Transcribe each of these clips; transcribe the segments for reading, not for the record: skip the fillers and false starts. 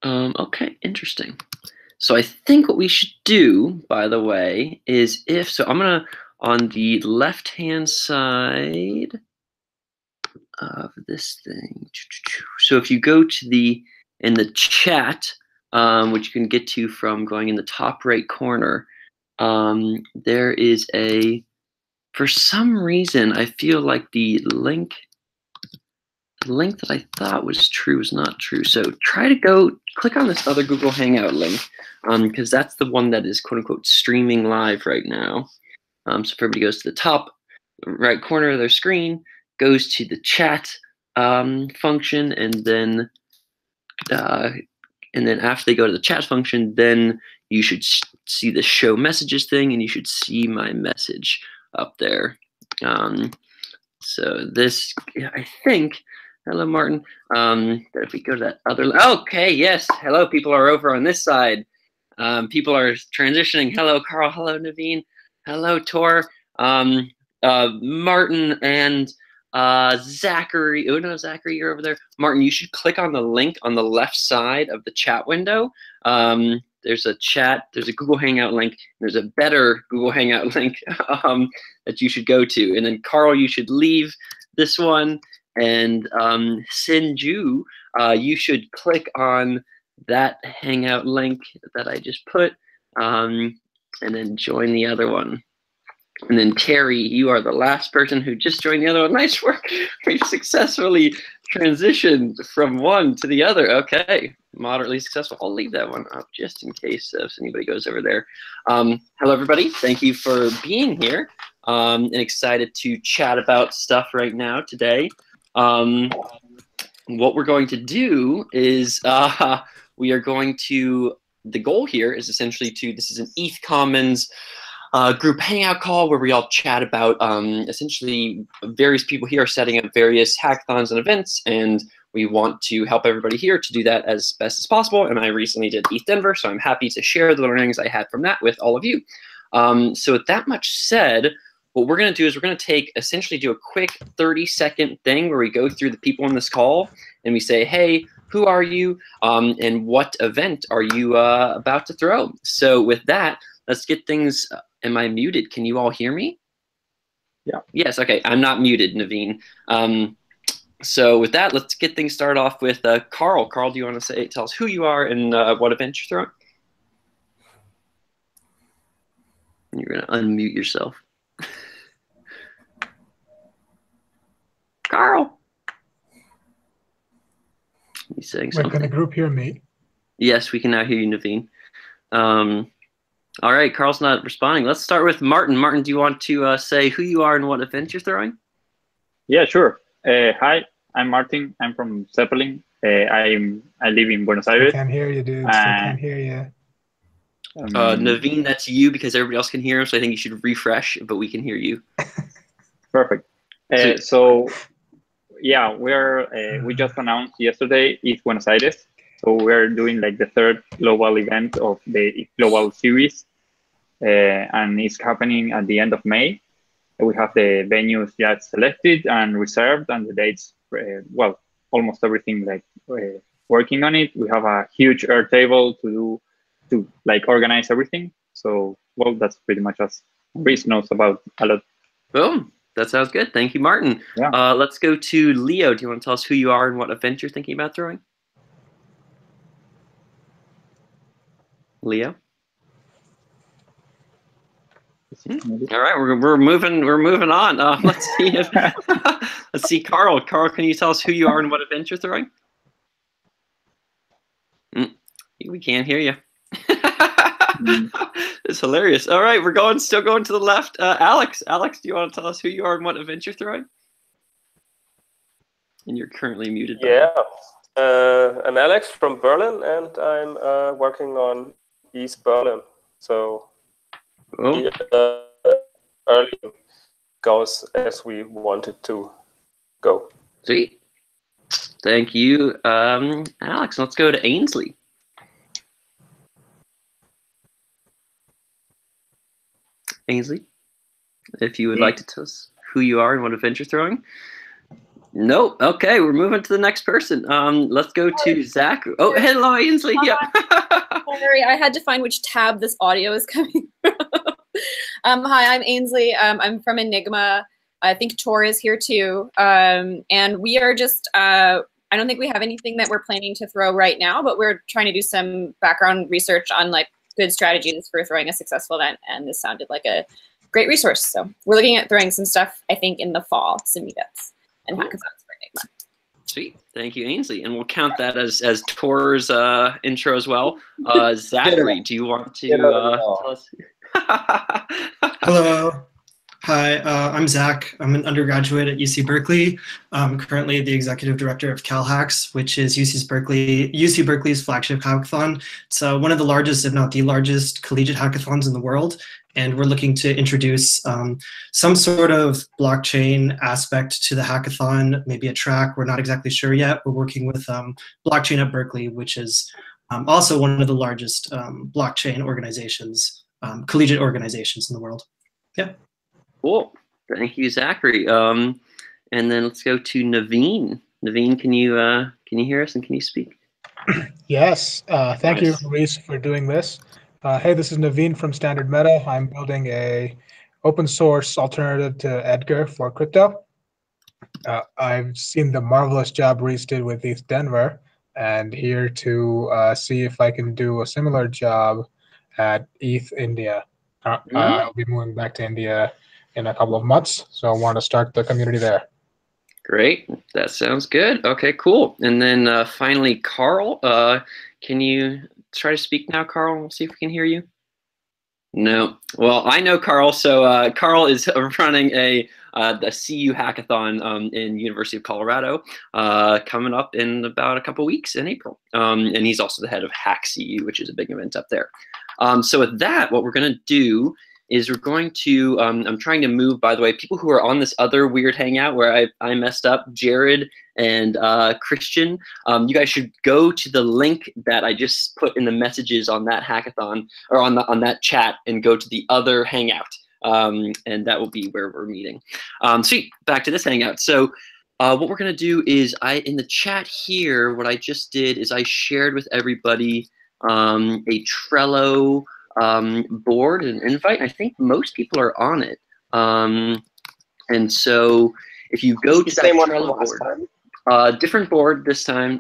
Okay, interesting. So I think what we should do, by the way, is I'm gonna, on the left-hand side of this thing. So if you go to in the chat, which you can get to from going in the top right corner, there is for some reason, I feel like the link that I thought was true is not true. So try to click on this other Google Hangout link, because that's the one that is quote unquote streaming live right now. So if everybody goes to the top right corner of their screen, goes to the chat function, and then after they go to the chat function, then you should see the show messages thing, and you should see my message up there. So this, I think. Hello, Martin. That if we go to that other, okay, yes. Hello, people are over on this side. People are transitioning. Hello, Carl. Hello, Naveen. Hello, Tor. Martin and Zachary. Oh no, Zachary, you're over there. Martin, you should click on the link on the left side of the chat window. There's a chat. There's a Google Hangout link. There's a better Google Hangout link that you should go to. And then Carl, you should leave this one. And Sinju, you should click on that Hangout link that I just put, and then join the other one. And then Terry, you are the last person who just joined the other one. Nice work. We've successfully transitioned from one to the other. Okay, moderately successful. I'll leave that one up just in case if anybody goes over there. Hello, everybody. Thank you for being here. And excited to chat about stuff right now today. What we're going to do is we are going to, the goal here is essentially this is an ETHCommons group hangout call where we all chat about essentially various people here are setting up various hackathons and events, and we want to help everybody here to do that as best as possible. And I recently did ETH Denver, so I'm happy to share the learnings I had from that with all of you. So with that much said, what we're going to do is we're going to essentially do a quick 30-second thing where we go through the people on this call and we say, hey, who are you, and what event are you about to throw? So with that, let's get things. Am I muted? Can you all hear me? Yeah. Yes. Okay. I'm not muted, Naveen. So with that, let's get things started off with Carl. Carl, do you want to tell us who you are and what event you're throwing? You're going to unmute yourself. Carl. He's saying something. Can the group hear me? Yes, we can now hear you, Naveen. All right, Carl's not responding. Let's start with Martin. Martin, do you want to say who you are and what event you're throwing? Yeah, sure. Hi, I'm Martin. I'm from Zeppelin. I live in Buenos Aires. I can't hear you, dude. I can't hear you. Naveen, that's you because everybody else can hear him, so I think you should refresh, but we can hear you. Perfect. So, yeah, we just announced yesterday ETH Buenos Aires. So we're doing like the third global event of the global series, and it's happening at the end of May. We have the venues just selected and reserved, and the dates, well, almost everything like working on it. We have a huge Airtable to like organize everything. So, well, that's pretty much us. Chris knows about a lot. Boom. That sounds good. Thank you, Martin. Yeah. Let's go to Leo. Do you want to tell us who you are and what event you're thinking about throwing? Leo. All right, we're moving on. Let's see let's see, Carl. Carl, can you tell us who you are and what event you're throwing? We can't hear you. It's hilarious. All right, we're still going to the left. Alex, do you want to tell us who you are and what event you're throwing? And you're currently muted. Yeah, I'm Alex from Berlin, and I'm working on East Berlin. So early goes as we wanted to go. Sweet. Thank you, Alex. Let's go to Ainsley. Ainsley, if you would like to tell us who you are and what event you're throwing. Nope. Okay, we're moving to the next person. Let's go to Zach. Oh, hello, Ainsley. Yep. Sorry, I had to find which tab this audio is coming from. Hi, I'm Ainsley. I'm from Enigma. I think Tor is here too. And we are just, I don't think we have anything that we're planning to throw right now, but we're trying to do some background research on like good strategies for throwing a successful event. And this sounded like a great resource. So we're looking at throwing some stuff, I think, in the fall, some meetups and hackathons for Enigma. Sweet. Thank you, Ainsley. And we'll count that as Tor's intro as well. Zachary, do you want to tell us? Hello. Hi, I'm Zach. I'm an undergraduate at UC Berkeley. I'm currently the executive director of CalHacks, which is UC Berkeley's flagship hackathon. It's one of the largest, if not the largest, collegiate hackathons in the world. And we're looking to introduce some sort of blockchain aspect to the hackathon, maybe a track. We're not exactly sure yet. We're working with Blockchain at Berkeley, which is also one of the largest blockchain organizations, collegiate organizations in the world. Yeah. Cool. Thank you, Zachary. And then let's go to Naveen. Naveen, can you hear us and can you speak? Yes. Thank you, Reese, for doing this. Hey, this is Naveen from Standard Meta. I'm building a open source alternative to Edgar for crypto. I've seen the marvelous job Reese did with ETH Denver, and here to see if I can do a similar job at ETH India. I'll be moving back to India in a couple of months, so I want to start the community there. Great. That sounds good. Okay, cool. And then finally, Carl, can you try to speak now, Carl? We'll see if we can hear you. No. Well, I know Carl. So Carl is running the CU hackathon in University of Colorado coming up in about a couple weeks in April. And he's also the head of Hack CU, which is a big event up there. So with that, what we're going to do is we're going to, I'm trying to move, by the way, people who are on this other weird hangout where I messed up, Jared and Christian, you guys should go to the link that I just put in the messages on that hackathon, or on that chat, and go to the other hangout. And that will be where we're meeting. Sweet, back to this hangout. So what we're gonna do is, in the chat here, what I just did is I shared with everybody a Trello board and invite. I think most people are on it. And so if you go to that Trello board, different board this time.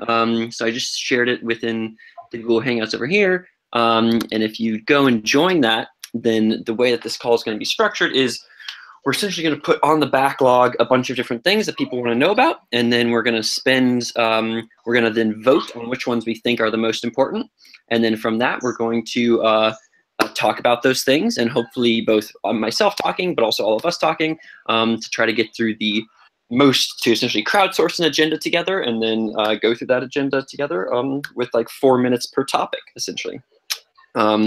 So I just shared it within the Google Hangouts over here. And if you go and join that, then the way that this call is going to be structured is we're essentially going to put on the backlog a bunch of different things that people want to know about. And then we're going to spend, we're going to then vote on which ones we think are the most important. And then from that, we're going to talk about those things, and hopefully both myself talking, but also all of us talking, to try to get through to essentially crowdsource an agenda together, and then go through that agenda together with like 4 minutes per topic, essentially.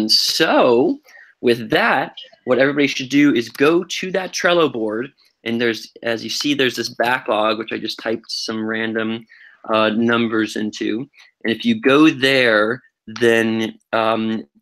So with that, what everybody should do is go to that Trello board, and there's, as you see, there's this backlog, which I just typed some random numbers into. And if you go there, then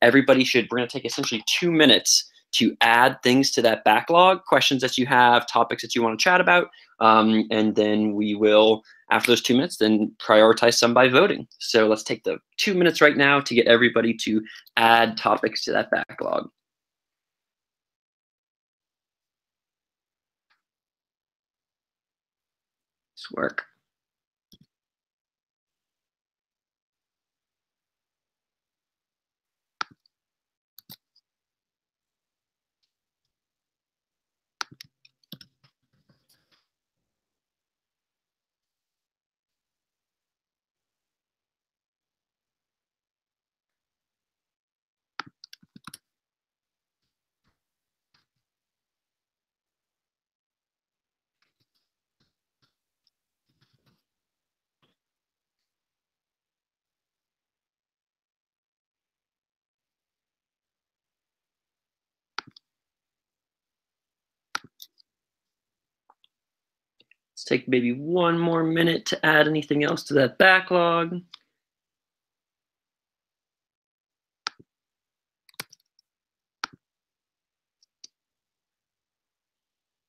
everybody should, we're gonna take essentially 2 minutes to add things to that backlog, questions that you have, topics that you wanna chat about, and then we will, after those 2 minutes, then prioritize some by voting. So let's take the 2 minutes right now to get everybody to add topics to that backlog. Nice work. Let's take maybe 1 more minute to add anything else to that backlog.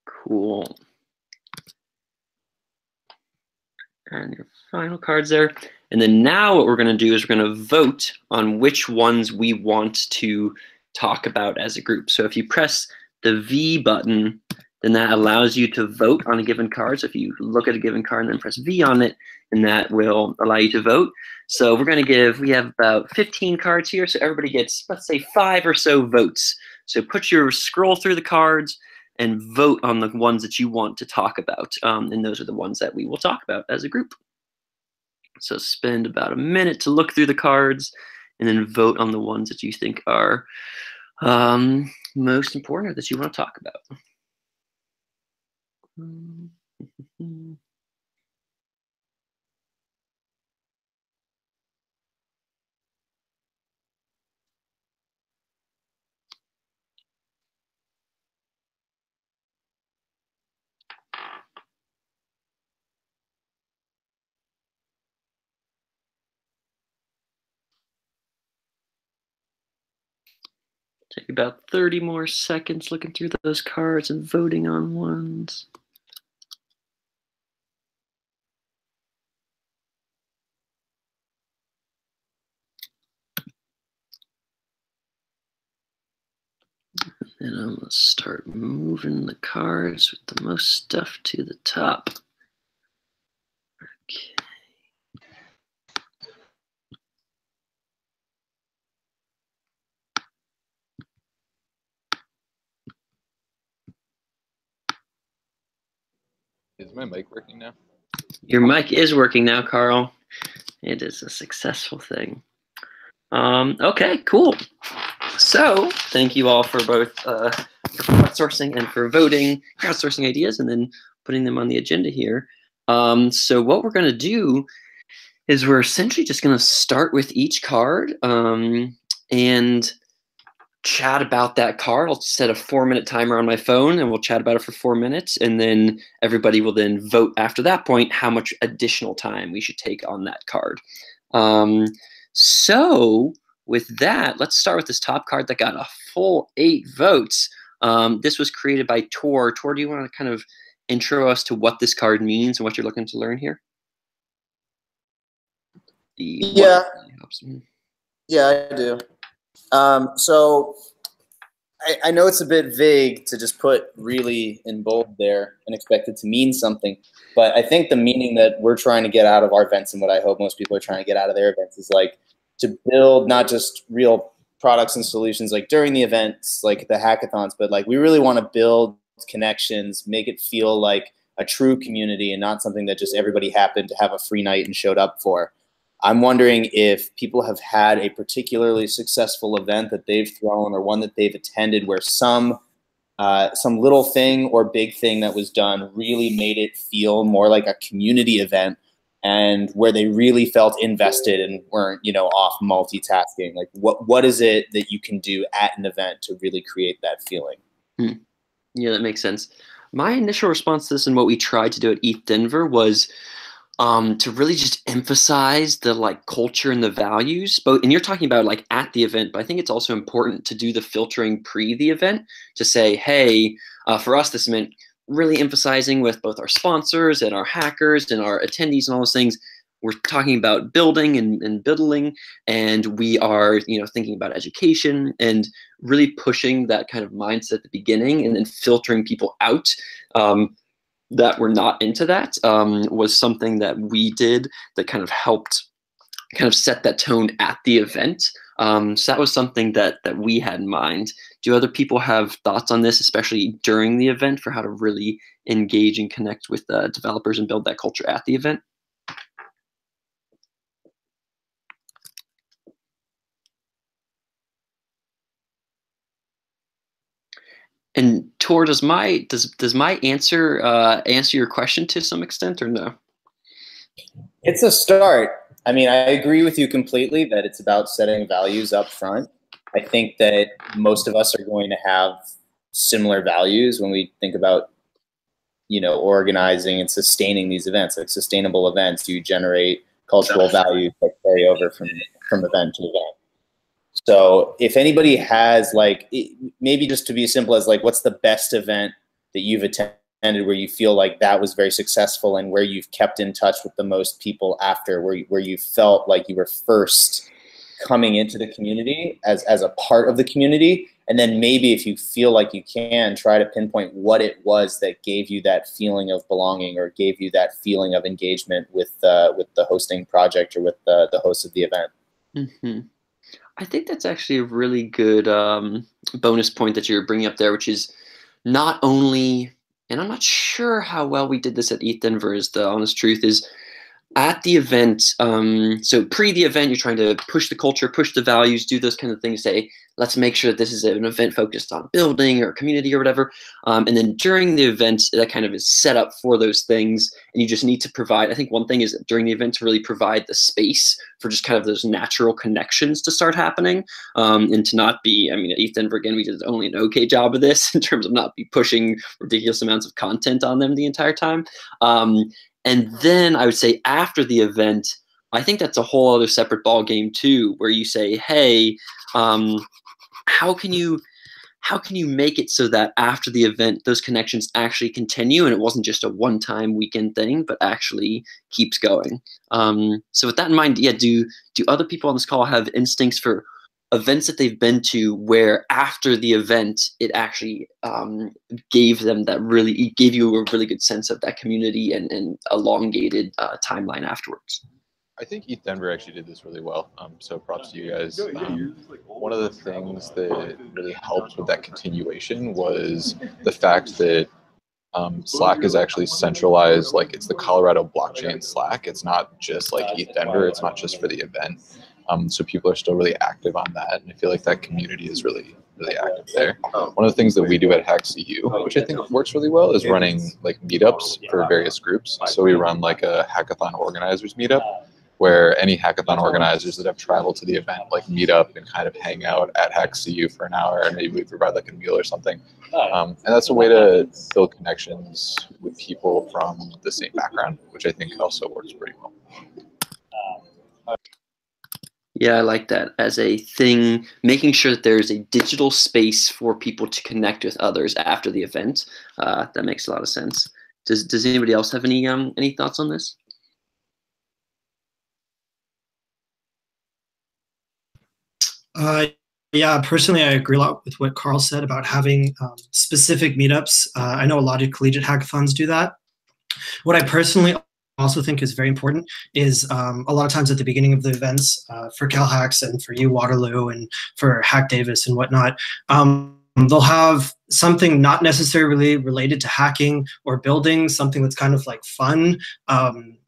Cool. And your final cards there. And then now what we're going to do is we're going to vote on which ones we want to talk about as a group. So if you press the V button, then that allows you to vote on a given card. So if you look at a given card and then press V on it, and that will allow you to vote. So we're going to we have about 15 cards here. So everybody gets, let's say, 5 or so votes. So scroll through the cards and vote on the ones that you want to talk about. And those are the ones that we will talk about as a group. So spend about a minute to look through the cards and then vote on the ones that you think are most important or that you want to talk about. Take about 30 more seconds looking through those cards and voting on ones. And I'm going to start moving the cards with the most stuff to the top. Okay. Is my mic working now? Your mic is working now, Carl. It is a successful thing. Okay, cool. So thank you all for both crowdsourcing and for voting, crowdsourcing ideas, and then putting them on the agenda here. So what we're going to do is we're essentially just going to start with each card and chat about that card. I'll set a 4-minute timer on my phone and we'll chat about it for 4 minutes. And then everybody will then vote after that point how much additional time we should take on that card. So with that, let's start with this top card that got a full 8 votes. This was created by Tor. Tor, do you want to kind of intro us to what this card means and what you're looking to learn here? Yeah, I do. So I know it's a bit vague to just put really in bold there and expect it to mean something, but I think the meaning that we're trying to get out of our events and what I hope most people are trying to get out of their events is like to build not just real products and solutions like during the events, like the hackathons, but like we really want to build connections, make it feel like a true community and not something that just everybody happened to have a free night and showed up for. I'm wondering if people have had a particularly successful event that they've thrown or one that they've attended where some little thing or big thing that was done really made it feel more like a community event and where they really felt invested and weren't, you know, off multitasking. Like what is it that you can do at an event to really create that feeling? Yeah, that makes sense. My initial response to this and what we tried to do at ETH Denver was to really just emphasize the like culture and the values. And you're talking about like at the event, but I think it's also important to do the filtering pre the event to say, hey, for us, this meant really emphasizing with both our sponsors and our hackers and our attendees and all those things. We're talking about building and building, and we are, you know, thinking about education and really pushing that kind of mindset at the beginning and then filtering people out that were not into that was something that we did that kind of helped kind of set that tone at the event. So that was something that we had in mind. Do other people have thoughts on this, especially during the event, for how to really engage and connect with developers and build that culture at the event? And Tor, does my answer answer your question to some extent or no? It's a start. I mean, I agree with you completely that it's about setting values up front. I think that most of us are going to have similar values when we think about, you know, organizing and sustaining these events. Like sustainable events, you generate cultural values that carry over from event to event. So if anybody has like, maybe just to be as simple as like, what's the best event that you've attended where you feel like that was very successful, and where you've kept in touch with the most people after, where you felt like you were first coming into the community as a part of the community? And then maybe if you feel like you can, try to pinpoint what it was that gave you that feeling of belonging, or gave you that feeling of engagement with the hosting project, or with the host of the event. Mm-hmm. I think that's actually a really good bonus point that you're bringing up there, which is not only, and I'm not sure how well we did this at ETH Denver, is the honest truth, is at the event, so pre the event, you're trying to push the culture, push the values, do those kind of things, say, let's make sure that this is an event focused on building or community or whatever. And then during the event, that kind of is set up for those things. And you just need to provide, I think one thing is that during the event to really provide the space for just kind of those natural connections to start happening. And to not be, I mean, at ETH Denver, again, we did only an okay job of this in terms of not be pushing ridiculous amounts of content on them the entire time. And then I would say after the event, I think that's a whole other separate ball game too, where you say, hey, how can you make it so that after the event, those connections actually continue, and it wasn't just a one-time weekend thing, but actually keeps going. So with that in mind, yeah, do other people on this call have instincts for events that they've been to where after the event it actually gave you a really good sense of that community and elongated timeline afterwards? I think ETH Denver actually did this really well. So props to you guys. One of the things that really helped with that continuation was the fact that Slack is actually centralized. Like, it's the Colorado blockchain Slack. It's not just like ETH Denver. It's not just for the event. So people are still really active on that, and I feel like that community is really active there. One of the things that we do at HackCU, which I think works really well, is running like meetups for various groups. So we run like a hackathon organizers meetup, where any hackathon organizers that have traveled to the event like meet up and kind of hang out at HackCU for an hour, and maybe we provide like a meal or something. And that's a way to build connections with people from the same background, which I think also works pretty well. Yeah, I like that as a thing, making sure that there's a digital space for people to connect with others after the event. That makes a lot of sense. Does anybody else have any thoughts on this? Yeah, personally, I agree a lot with what Carl said about having specific meetups. I know a lot of collegiate hackathons do that. What I personally also think is very important is a lot of times at the beginning of the events for CalHacks and for you, Waterloo, and for Hack Davis and whatnot, they'll have something not necessarily related to hacking or building, something that's kind of like fun,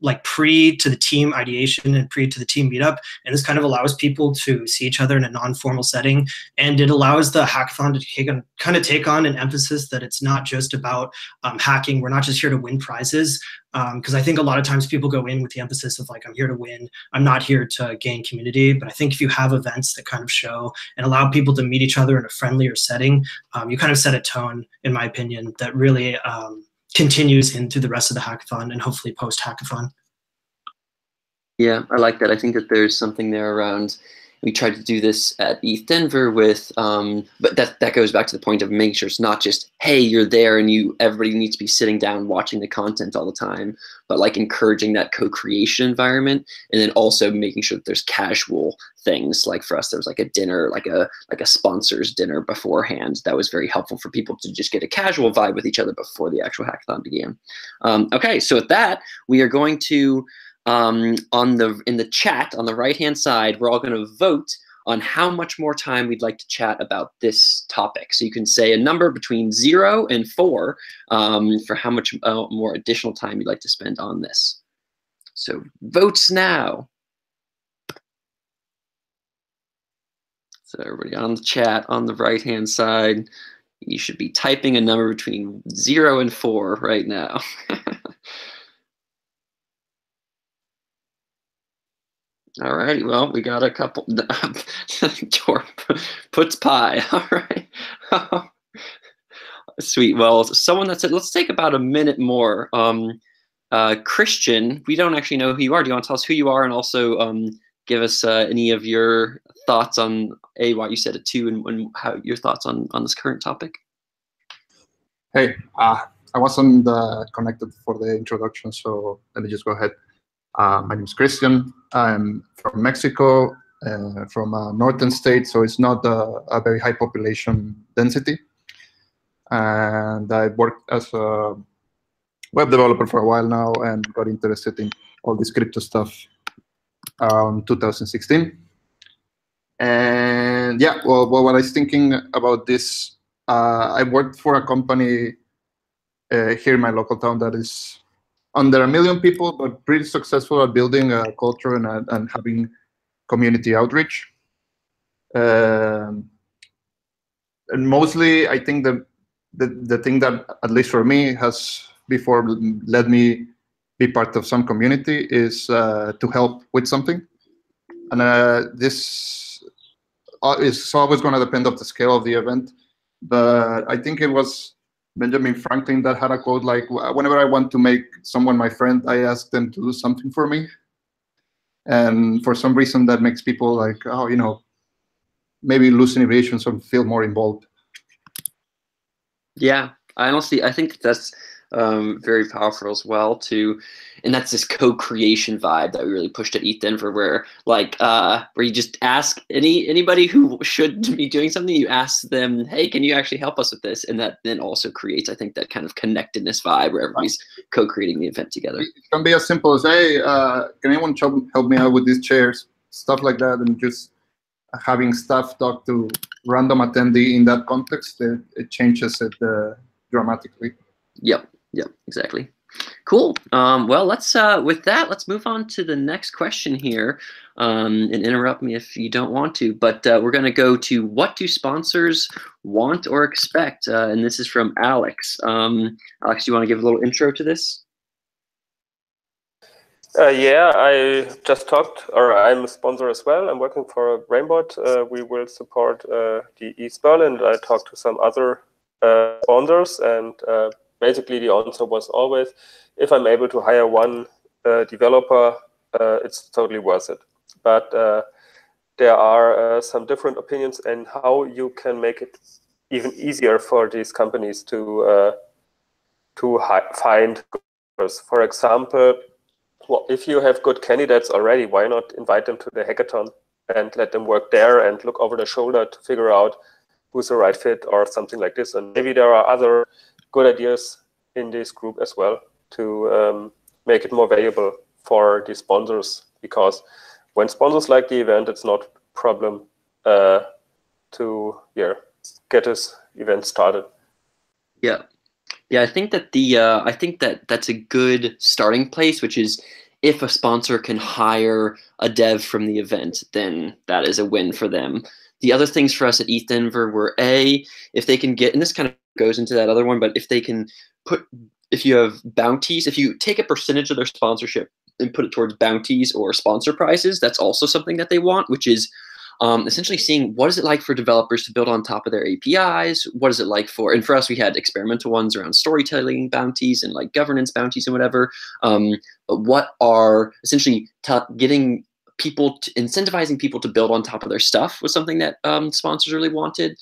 like pre to the team ideation and pre to the team meetup. And this kind of allows people to see each other in a non-formal setting. And it allows the hackathon to take on an emphasis that it's not just about hacking. We're not just here to win prizes. Because I think a lot of times people go in with the emphasis of like, I'm here to win, I'm not here to gain community. But I think if you have events that kind of show and allow people to meet each other in a friendlier setting, you kind of set a tone, in my opinion, that really continues into the rest of the hackathon and hopefully post-hackathon. Yeah, I like that. I think that there's something there around, we tried to do this at ETH Denver with, but that goes back to the point of making sure it's not just, hey, you're there and everybody needs to be sitting down watching the content all the time, but like encouraging that co-creation environment, and then also making sure that there's casual things. Like for us, there was like a dinner, like a sponsors dinner beforehand. That was very helpful for people to just get a casual vibe with each other before the actual hackathon began. Okay, so with that, we are going to, in the chat on the right-hand side, we're all going to vote on how much more time we'd like to chat about this topic. So you can say a number between 0 and 4 for how much more additional time you'd like to spend on this. So votes now. So everybody on the chat on the right-hand side, you should be typing a number between 0 and 4 right now. All righty, well, we got a couple. Jorp puts pie. All right. Sweet. Well, someone that said, let's take about a minute more. Christian, we don't actually know who you are. Do you want to tell us who you are and also give us any of your thoughts on why you said it too, and how your thoughts on this current topic? Hey, I wasn't connected for the introduction, so let me just go ahead. My name is Christian. I'm from Mexico, from a northern state, so it's not a very high population density. And I worked as a web developer for a while now and got interested in all this crypto stuff around 2016. And yeah, well, what I was thinking about this, I worked for a company here in my local town that is under 1 million people, but pretty successful at building a culture and having community outreach. And mostly, I think the thing that, at least for me, has before let me be part of some community is to help with something. And this is always going to depend on the scale of the event. But I think it was Benjamin Franklin that had a quote like, whenever I want to make someone my friend, I ask them to do something for me. And for some reason, that makes people like, oh, you know, maybe lose inhibitions or feel more involved. Yeah, I think that's very powerful as well too, and that's this co-creation vibe that we really pushed at ETHDenver, where you just ask anybody who should be doing something, you ask them, hey, can you actually help us with this? And that then also creates, I think, that kind of connectedness vibe where everybody's co-creating the event together. It can be as simple as, hey, can anyone help me out with these chairs, stuff like that, and just having staff talk to random attendee in that context, it changes it dramatically. Yep, exactly. Cool. Well, let's with that, let's move on to the next question here, and interrupt me if you don't want to. But we're going to go to, what do sponsors want or expect? And this is from Alex. Alex, do you want to give a little intro to this? Yeah, I just talked, or I'm a sponsor as well. I'm working for Brainbot. We will support the East Berlin. I talked to some other sponsors, and basically the answer was always, if I'm able to hire one developer, it's totally worth it. But there are some different opinions in how you can make it even easier for these companies to find developers. For example, well, if you have good candidates already, why not invite them to the hackathon and let them work there and look over their shoulder to figure out who's the right fit or something like this. And maybe there are other good ideas in this group as well to make it more valuable for the sponsors, because when sponsors like the event, it's not a problem to get this event started. Yeah, I think that that's a good starting place, which is, if a sponsor can hire a dev from the event, then that is a win for them. The other things for us at ETHDenver were, if they can get, and this kind of goes into that other one, but if they can if you have bounties, if you take a percentage of their sponsorship and put it towards bounties or sponsor prizes, that's also something that they want, which is essentially seeing, what is it like for developers to build on top of their APIs? What is it like for, and for us, we had experimental ones around storytelling bounties and like governance bounties and whatever. But what are essentially getting people, incentivizing people to build on top of their stuff was something that sponsors really wanted.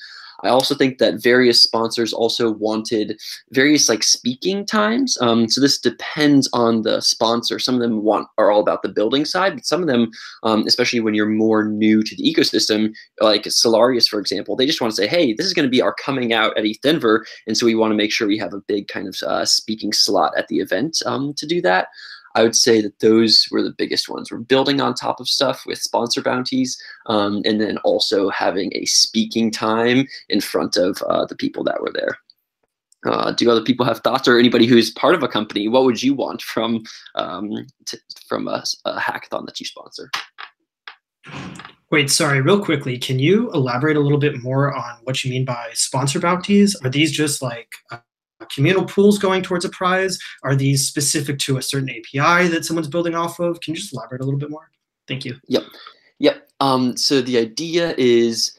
I also think that various sponsors also wanted various like speaking times. So this depends on the sponsor. Some of them are all about the building side, but some of them, especially when you're more new to the ecosystem, like Solarius, for example, they just want to say, hey, this is going to be our coming out at ETHDenver, and so we want to make sure we have a big kind of speaking slot at the event to do that. I would say that those were the biggest ones. We're building on top of stuff with sponsor bounties, and then also having a speaking time in front of the people that were there. Do other people have thoughts, or anybody who's part of a company? What would you want from a hackathon that you sponsor? Wait, sorry, real quickly, can you elaborate a little bit more on what you mean by sponsor bounties? Are these just like communal pools going towards a prize? Are these specific to a certain API that someone's building off of? Can you just elaborate a little bit more? Thank you. Yep. So the idea is,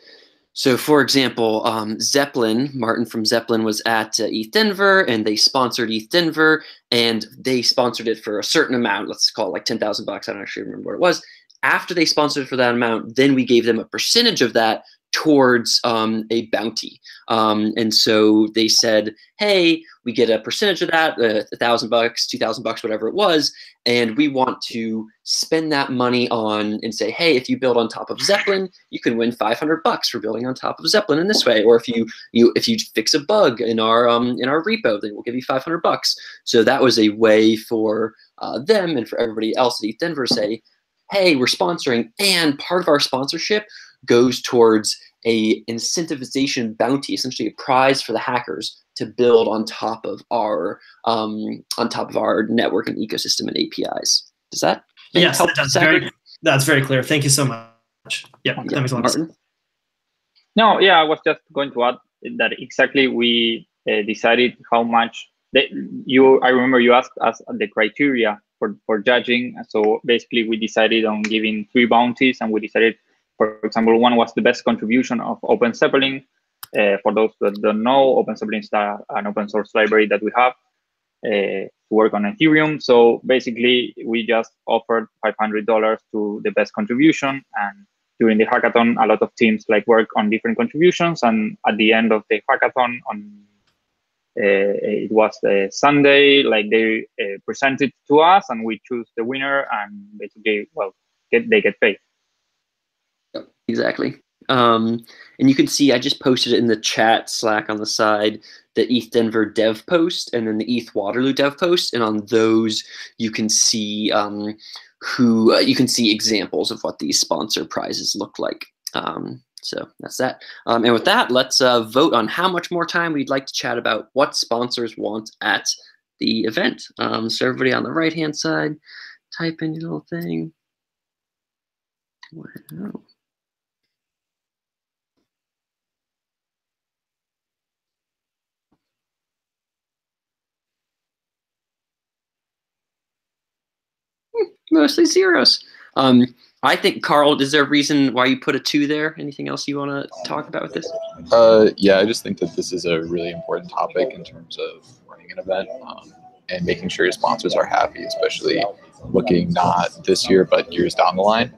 so for example, Martin from Zeppelin was at ETHDenver, and they sponsored ETHDenver, and they sponsored it for a certain amount. Let's call it like $10,000. I don't actually remember what it was. After they sponsored it for that amount, then we gave them a percentage of that towards a bounty. And so they said, hey, we get a percentage of that, $1,000, $2,000, whatever it was, and we want to spend that money on and say, hey, if you build on top of Zeppelin, you can win $500 for building on top of Zeppelin in this way. Or if you fix a bug in our repo, then we'll give you $500. So that was a way for them and for everybody else at ETH say, hey, we're sponsoring, and part of our sponsorship goes towards a incentivization bounty, essentially a prize for the hackers to build on top of our network and ecosystem and APIs. Does that help? That's very clear. Thank you so much. Yeah, that makes a lot of sense. No, yeah, I was just going to add that exactly we decided how much I remember you asked us the criteria for judging. So basically we decided on giving 3 bounties, and we decided, for example, one was the best contribution of Open Zeppelin. For those that don't know, Open Zeppelin is an open source library that we have to work on Ethereum. So basically we just offered $500 to the best contribution, and during the hackathon, a lot of teams work on different contributions, and at the end of the hackathon it was Sunday, they presented to us, and we choose the winner, and basically, they get paid. Yep, exactly. And you can see I just posted it in the chat Slack on the side, the ETH Denver dev post and then the ETH Waterloo dev post, and on those you can see you can see examples of what these sponsor prizes look like. So that's that. And with that, let's vote on how much more time we'd like to chat about what sponsors want at the event. So everybody on the right-hand side, type in your little thing. Wow. Mostly zeros. I think, Carl, is there a reason why you put a 2 there? Anything else you want to talk about with this? Yeah, I just think that this is a really important topic in terms of running an event and making sure your sponsors are happy, especially looking not this year but years down the line,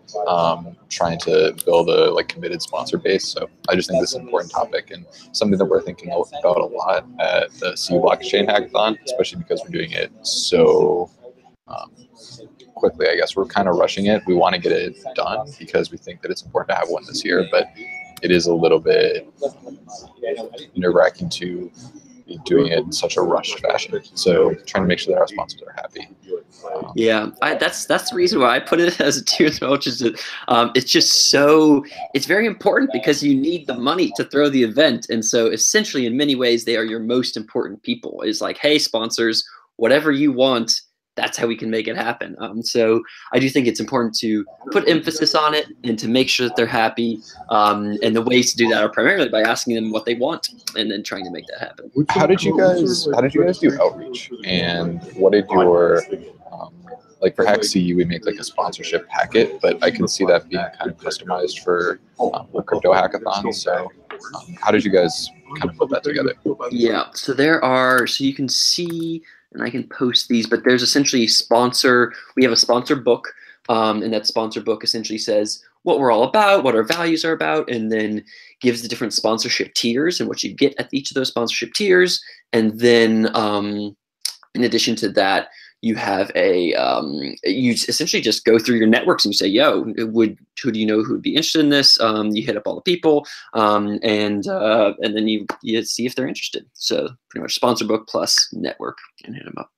trying to build a committed sponsor base. So I just think this is an important topic and something that we're thinking about a lot at the CU Blockchain Hackathon, especially because we're doing it so quickly. I guess we're kind of rushing it. We want to get it done because we think that it's important to have one this year, but it is a little bit nerve-wracking to be doing it in such a rushed fashion. So trying to make sure that our sponsors are happy. Yeah, that's the reason why I put it as a 2 as well, which is that it's just it's very important because you need the money to throw the event. And so essentially in many ways, they are your most important people. It's like, hey, sponsors, whatever you want, that's how we can make it happen. So I do think it's important to put emphasis on it and to make sure that they're happy. And the ways to do that are primarily by asking them what they want and then trying to make that happen. How did you guys do outreach? And what did your for Hack CU, we make a sponsorship packet, but I can see that being kind of customized for crypto hackathons. So how did you guys kind of put that together? Yeah, so so you can see, and I can post these, but there's essentially we have a sponsor book, and that sponsor book essentially says what we're all about, what our values are about, and then gives the different sponsorship tiers and what you get at each of those sponsorship tiers. And then in addition to that, you have you essentially just go through your networks and you say, yo, who do you know who would be interested in this? You hit up all the people, and then you see if they're interested. So pretty much sponsor book plus network and hit them up.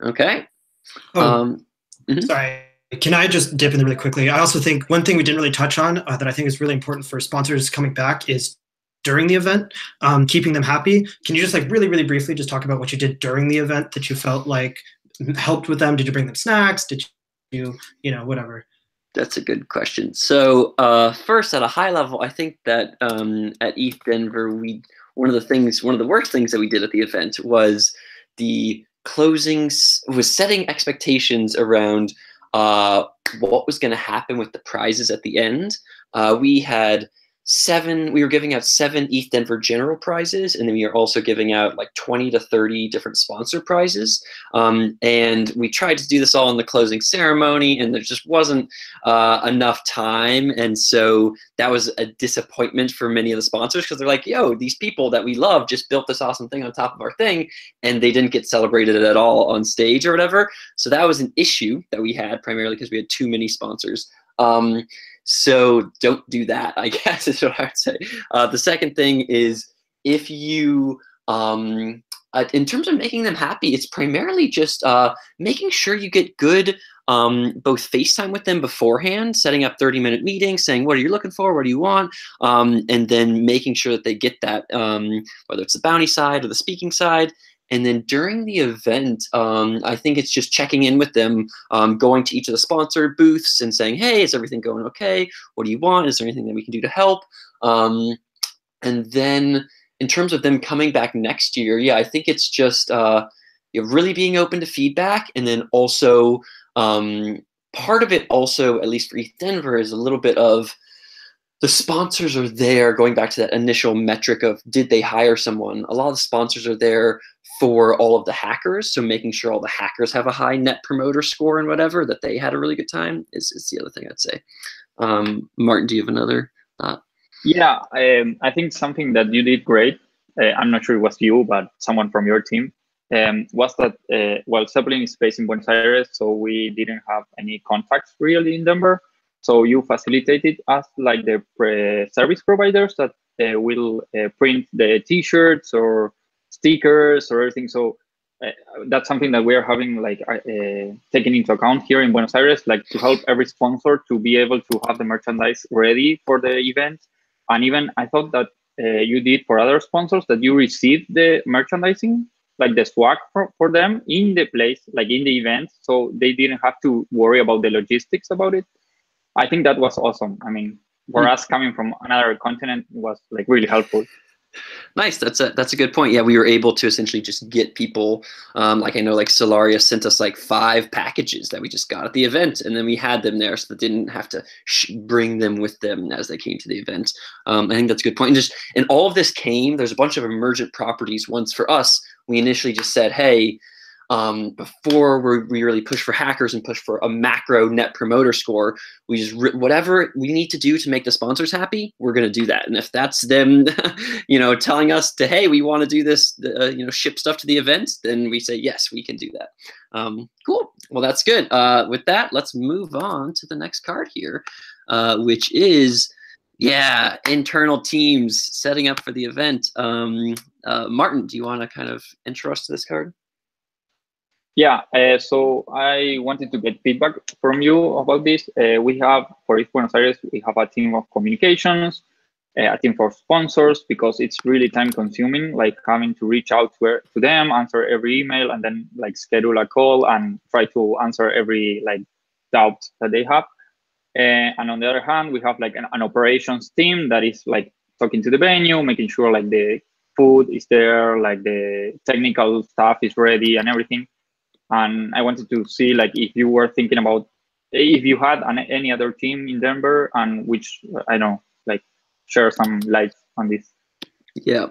Okay. Sorry. Can I just dip in there really quickly? I also think one thing we didn't really touch on that I think is really important for sponsors coming back is during the event, keeping them happy. Can you just really, really briefly just talk about what you did during the event that you felt helped with them? Did you bring them snacks? Did you, whatever? That's a good question. So first, at a high level, I think that at ETH Denver, one of the worst things that we did at the event was setting expectations around what was going to happen with the prizes at the end. We had we were giving out 7 ETH Denver general prizes, and then we are also giving out like 20 to 30 different sponsor prizes. And we tried to do this all in the closing ceremony, and there just wasn't enough time. And so that was a disappointment for many of the sponsors, because they're like, yo, these people that we love just built this awesome thing on top of our thing, and they didn't get celebrated at all on stage or whatever. So that was an issue that we had, primarily because we had too many sponsors. So don't do that, I guess, is what I would say. The second thing is, if you, in terms of making them happy, it's primarily just making sure you get good both FaceTime with them beforehand, setting up 30-minute meetings, saying, what are you looking for, what do you want, and then making sure that they get that, whether it's the bounty side or the speaking side. And then during the event, I think it's just checking in with them, going to each of the sponsor booths and saying, hey, is everything going okay? What do you want? Is there anything that we can do to help? And then in terms of them coming back next year, yeah, I think it's just really being open to feedback. And then also part of it also, at least for ETH Denver, is a little bit of the sponsors are there, going back to that initial metric of did they hire someone? A lot of the sponsors are there for all of the hackers, so making sure all the hackers have a high net promoter score and whatever, that they had a really good time is the other thing I'd say. Martin, do you have another thought? Yeah, I think something that you did great, I'm not sure it was you, but someone from your team, was that, well, Zeppelin is based in Buenos Aires, so we didn't have any contacts really in Denver. So you facilitated us like the service providers that will print the T-shirts or stickers or everything. So that's something that we are having like taken into account here in Buenos Aires, like to help every sponsor to be able to have the merchandise ready for the event. And even I thought that you did for other sponsors, that you received the merchandising, like the swag for them in the place, like in the event, so they didn't have to worry about the logistics about it. I think that was awesome. I mean, for us coming from another continent, it was like really helpful. Nice. That's a good point. Yeah, we were able to essentially just get people, like I know like Solaria sent us like 5 packages that we just got at the event, and then we had them there, so they didn't have to bring them with them as they came to the event. I think that's a good point. And all of this came, there's a bunch of emergent properties. Once for us, we initially just said, hey, before we really push for hackers and push for a macro net promoter score, we just whatever we need to do to make the sponsors happy, we're going to do that. And if that's them, telling us to, hey, we want to do this, ship stuff to the event, then we say, yes, we can do that. Cool. Well, that's good. With that, let's move on to the next card here, which is, yeah, internal teams setting up for the event. Martin, do you want to kind of intro us to this card? Yeah, so I wanted to get feedback from you about this. We have, for ETH Buenos Aires, we have a team of communications, a team for sponsors, because it's really time consuming, like having to reach out to them, answer every email, and then like schedule a call and try to answer every like doubt that they have. And on the other hand, we have like an operations team that is like talking to the venue, making sure like the food is there, like the technical stuff is ready and everything. And I wanted to see like if you were thinking about if you had any other team in Denver, and which I know, like share some light on this. Yeah.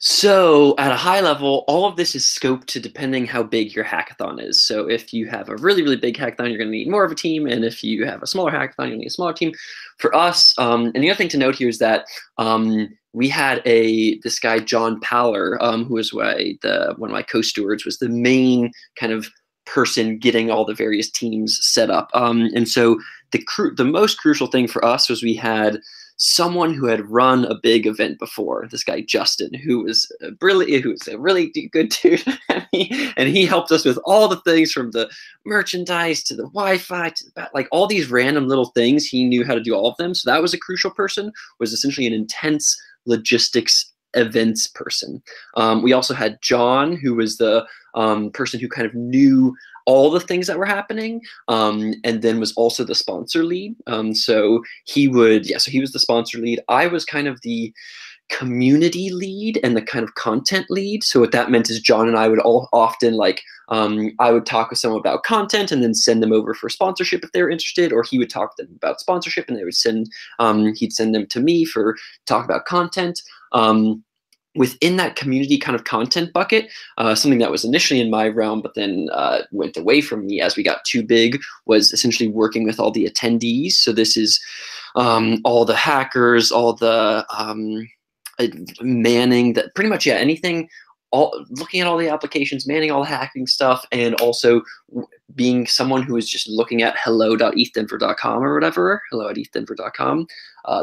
So at a high level, all of this is scoped to depending how big your hackathon is. So if you have a really, really big hackathon, you're going to need more of a team. And if you have a smaller hackathon, you're going to need a smaller team. For us, and the other thing to note here is that we had this guy, John Paller, who was one of my co-stewards, was the main kind of person getting all the various teams set up. And so the most crucial thing for us was we had someone who had run a big event before. This guy Justin, who was a really good dude, and he helped us with all the things from the merchandise to the Wi-Fi to like all these random little things. He knew how to do all of them. So that was a crucial person. Was essentially an intense logistics events person. We also had John, who was the person who kind of knew all the things that were happening, and then was also the sponsor lead. So he was the sponsor lead. I was kind of the community lead and the kind of content lead. So what that meant is John and I would all often I would talk with someone about content and then send them over for sponsorship if they were interested, or he would talk to them about sponsorship and they would he'd send them to me for talk about content. Within that community kind of content bucket, something that was initially in my realm but then went away from me as we got too big was essentially working with all the attendees. So this is all the hackers, all the manning, that pretty much, yeah, anything, looking at all the applications, manning all the hacking stuff, and also being someone who is just looking at hello.ethdenver.com or whatever, hello@ethdenver.com.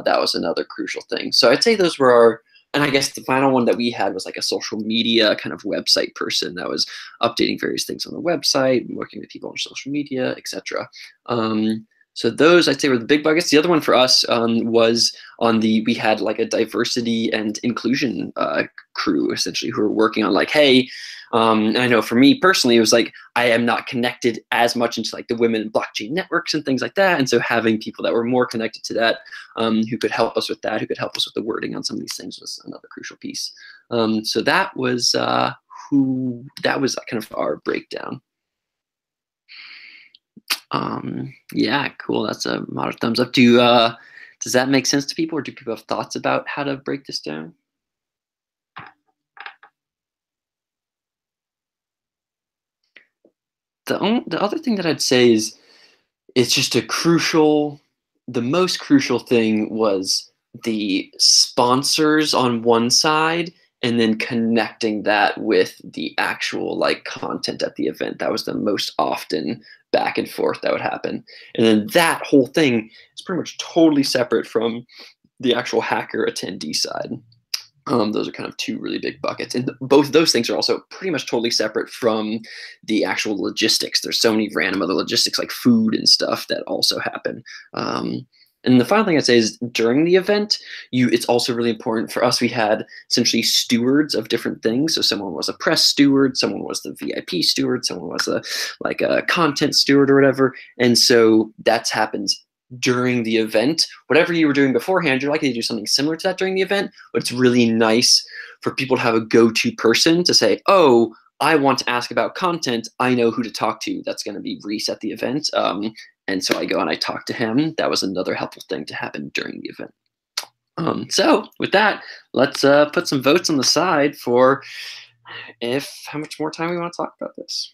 That was another crucial thing. So I'd say those were our, and I guess the final one that we had was like a social media kind of website person that was updating various things on the website, working with people on social media, etc. So those, I'd say, were the big buckets. The other one for us was on we had like a diversity and inclusion crew, essentially, who were working on like, hey, and I know for me personally, it was like, I am not connected as much into like the women in blockchain networks and things like that. And so having people that were more connected to that, who could help us with that, who could help us with the wording on some of these things, was another crucial piece. So that was that was kind of our breakdown. Yeah, cool. That's a moderate thumbs up. Does that make sense to people, or do people have thoughts about how to break this down? The other thing that I'd say is it's just the most crucial thing was the sponsors on one side, and then connecting that with the actual like content at the event. That was the most often back and forth that would happen. And then that whole thing is pretty much totally separate from the actual hacker attendee side. Those are kind of two really big buckets. And both of those things are also pretty much totally separate from the actual logistics. There's so many random other logistics like food and stuff that also happen. And the final thing I'd say is during the event, it's also really important for us. We had essentially stewards of different things. So someone was a press steward, someone was the VIP steward, someone was a content steward or whatever. And so that happens during the event. Whatever you were doing beforehand, you're likely to do something similar to that during the event, but it's really nice for people to have a go-to person to say, oh, I want to ask about content. I know who to talk to. That's going to be Reese at the event. And so I go and I talk to him. That was another helpful thing to happen during the event. So with that, let's put some votes on the side for how much more time we want to talk about this.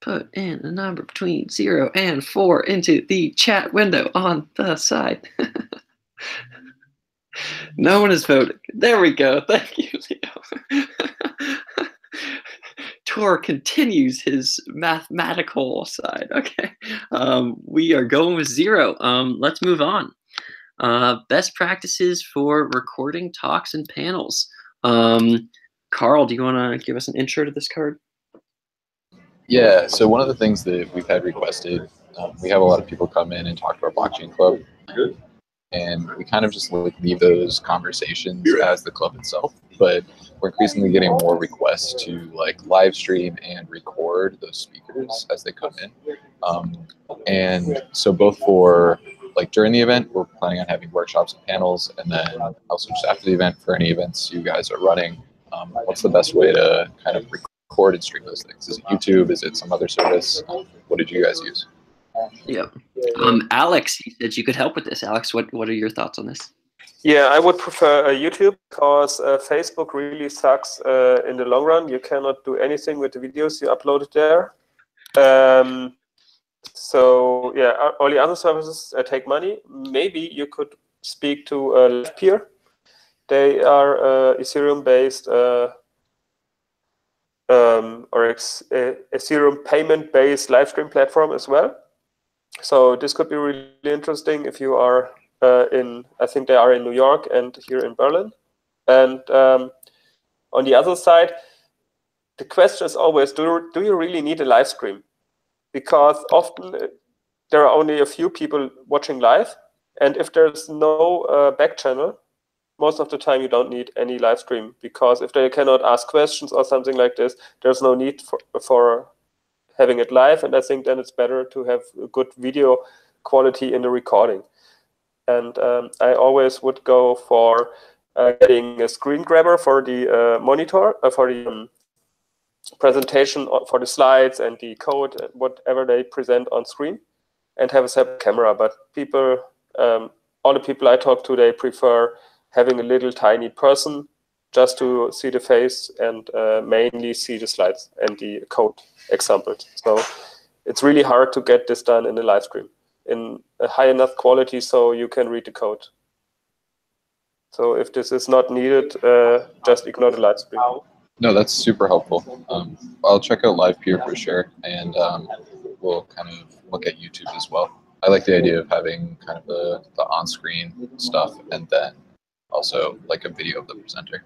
Put in a number between 0 and 4 into the chat window on the side. No one has voted. There we go. Thank you, Leo. Tor continues his mathematical side. Okay. We are going with 0. Let's move on. Best practices for recording talks and panels. Carl, do you want to give us an intro to this card? Yeah, so one of the things that we've had requested, we have a lot of people come in and talk to our blockchain club, and we kind of just leave those conversations as the club itself, but we're increasingly getting more requests to like live stream and record those speakers as they come in. And so both for like during the event, we're planning on having workshops and panels, and then also just after the event for any events you guys are running, what's the best way to kind of record and stream those things? Is it YouTube? Is it some other service? What did you guys use? Yeah. Alex, you said you could help with this. Alex, what are your thoughts on this? Yeah, I would prefer YouTube because Facebook really sucks in the long run. You cannot do anything with the videos you uploaded there. So yeah, all the other services take money. Maybe you could speak to LivePeer. They are Ethereum-based or Ethereum payment-based live stream platform as well. So this could be really interesting if you are I think they are in New York and here in Berlin. And on the other side, the question is always, do you really need a live stream? Because often there are only a few people watching live. And if there's no back channel, most of the time you don't need any live stream, because if they cannot ask questions or something like this, there's no need for having it live. And I think then it's better to have a good video quality in the recording. And I always would go for getting a screen grabber for the monitor, for the presentation, for the slides and the code, whatever they present on screen, and have a separate camera. But people, all the people I talk to, they prefer having a little tiny person just to see the face and mainly see the slides and the code examples. So it's really hard to get this done in a live stream in a high enough quality so you can read the code. So if this is not needed, just ignore the live stream. No, that's super helpful. I'll check out LivePeer for sure, and we'll kind of look at YouTube as well. I like the idea of having kind of the on-screen stuff and then also like a video of the presenter.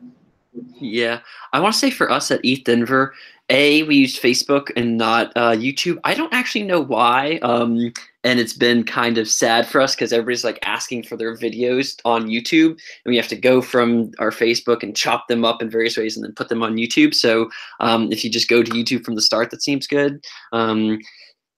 Yeah, I want to say for us at ETH Denver, we use Facebook and not YouTube. I don't actually know why, and it's been kind of sad for us because everybody's like asking for their videos on YouTube, and we have to go from our Facebook and chop them up in various ways and then put them on YouTube. So if you just go to YouTube from the start, that seems good.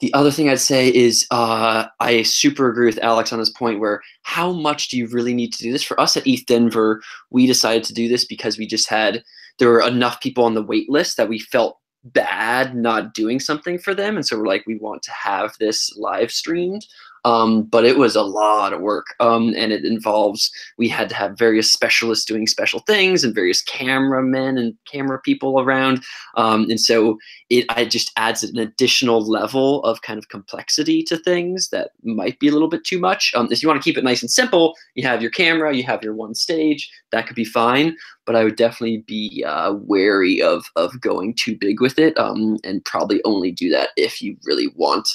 The other thing I'd say is I super agree with Alex on this point where how much do you really need to do this? For us at ETH Denver, we decided to do this because we just there were enough people on the wait list that we felt bad not doing something for them. And so we're like, we want to have this live streamed. But it was a lot of work, and it involves, we had to have various specialists doing special things and various cameramen and camera people around. And so it just adds an additional level of kind of complexity to things that might be a little bit too much. If you want to keep it nice and simple, you have your camera, you have your one stage, that could be fine. But I would definitely be wary of going too big with it, and probably only do that if you really want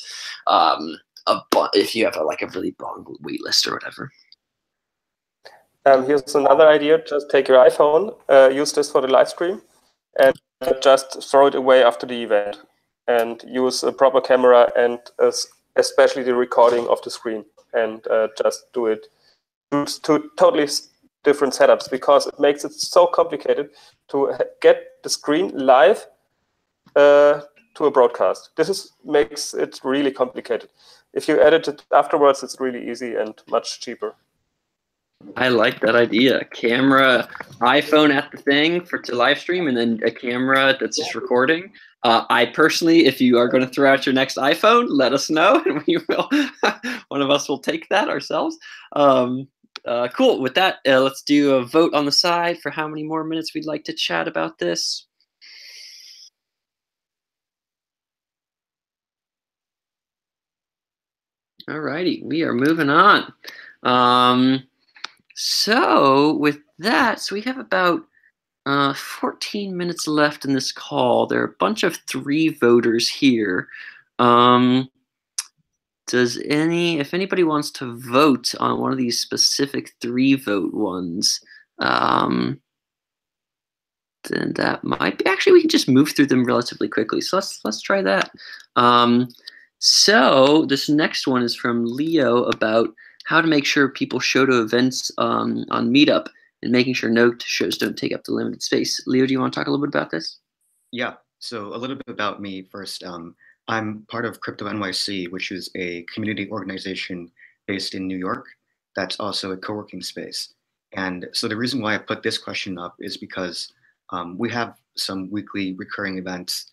if you have a really long wait list or whatever. Here's another idea. Just take your iPhone, use this for the live stream, and just throw it away after the event. And use a proper camera and especially the recording of the screen. And just do it to totally different setups, because it makes it so complicated to get the screen live to a broadcast. Makes it really complicated. If you edit it afterwards, it's really easy and much cheaper. I like that idea. Camera, iPhone at the thing to live stream, and then a camera that's just recording. I personally, if you are going to throw out your next iPhone, let us know, and we will. One of us will take that ourselves. Cool. With that, let's do a vote on the side for how many more minutes we'd like to chat about this. Alrighty, we are moving on. So with that, so we have about 14 minutes left in this call. There are a bunch of 3 voters here. If anybody wants to vote on one of these specific 3 vote ones, then that might be, actually we can just move through them relatively quickly. So let's try that. So this next one is from Leo about how to make sure people show to events on Meetup and making sure no shows don't take up the limited space. Leo, do you want to talk a little bit about this? Yeah, so a little bit about me first. I'm part of Crypto NYC, which is a community organization based in New York that's also a co-working space. And so the reason why I put this question up is because we have some weekly recurring events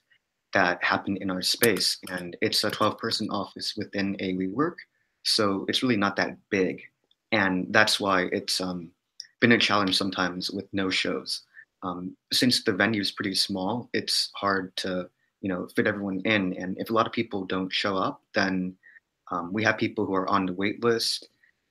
that happen in our space, and it's a 12-person office within a WeWork, so it's really not that big, and that's why it's been a challenge sometimes with no shows. Since the venue is pretty small, it's hard to fit everyone in, and if a lot of people don't show up, then we have people who are on the wait list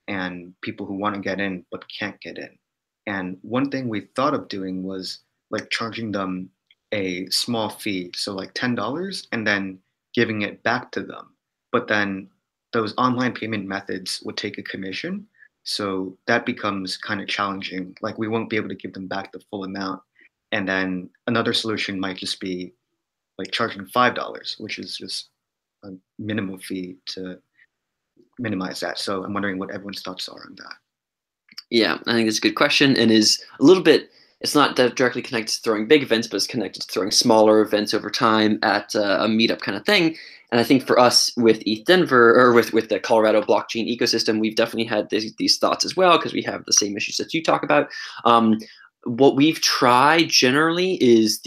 and people who want to get in but can't get in. And one thing we thought of doing was like charging them a small fee, so like $10, and then giving it back to them. But then those online payment methods would take a commission, so that becomes kind of challenging. Like we won't be able to give them back the full amount. And then another solution might just be like charging $5, which is just a minimum fee to minimize that. So I'm wondering what everyone's thoughts are on that. Yeah, I think it's a good question, and is a little bit, it's not directly connected to throwing big events, but it's connected to throwing smaller events over time at a meetup kind of thing. I think for us with ETH Denver, or with the Colorado blockchain ecosystem, we've definitely had these thoughts as well, because we have the same issues that you talk about. What we've tried generally is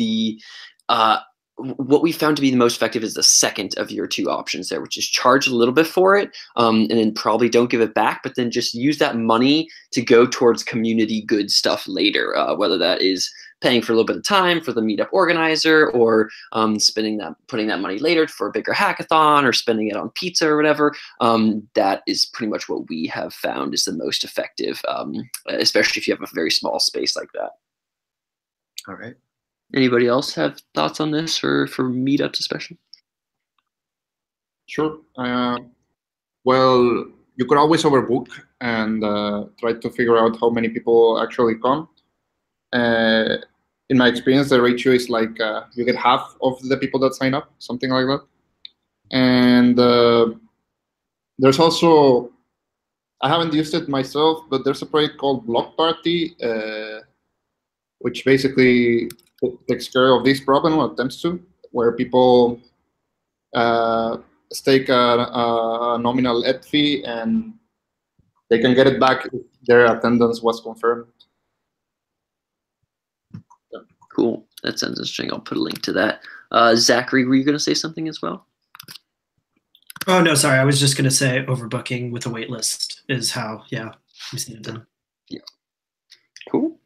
what we found to be the most effective is the second of your two options there, which is charge a little bit for it, and then probably don't give it back, but then just use that money to go towards community good stuff later, whether that is paying for a little bit of time for the meetup organizer, or putting that money later for a bigger hackathon, or spending it on pizza or whatever. That is pretty much what we have found is the most effective, especially if you have a very small space like that. All right. Anybody else have thoughts on this for meetups especially? Sure. Well, you could always overbook and try to figure out how many people actually come. In my experience, the ratio is like you get half of the people that sign up, something like that. And there's also, I haven't used it myself, but there's a project called Block Party, which basically takes care of this problem, or attempts to, where people stake a nominal ETH fee and they can get it back if their attendance was confirmed. Yeah. Cool. That sounds interesting. I'll put a link to that. Zachary, were you going to say something as well? Oh, no, sorry. I was just going to say overbooking with a wait list is how, we've seen it done. Yeah. Cool.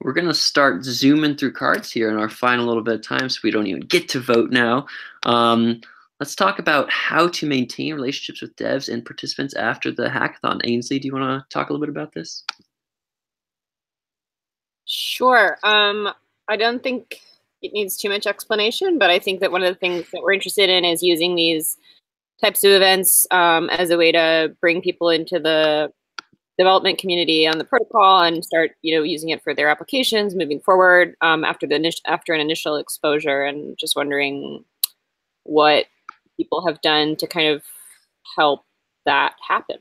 We're going to start zooming through cards here in our final little bit of time, so we don't even get to vote now. Let's talk about how to maintain relationships with devs and participants after the hackathon. Ainsley, do you want to talk a little bit about this? Sure. I don't think it needs too much explanation, but I think that one of the things that we're interested in is using these types of events as a way to bring people into the development community on the protocol and start, using it for their applications moving forward after an initial exposure. And just wondering what people have done to kind of help that happen.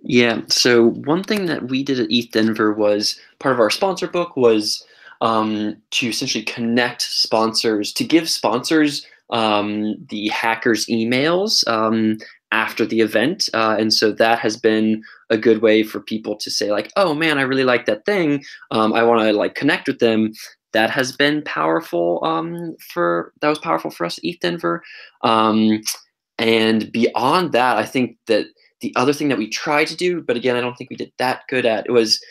Yeah, so one thing that we did at ETH Denver was part of our sponsor book was to essentially connect sponsors, to give sponsors the hackers' emails after the event. And so that has been a good way for people to say like, oh man, I really like that thing. I want to like connect with them. That has been powerful that was powerful for us at ETH Denver. And beyond that, I think that the other thing that we tried to do, but again, I don't think we did that good at, it was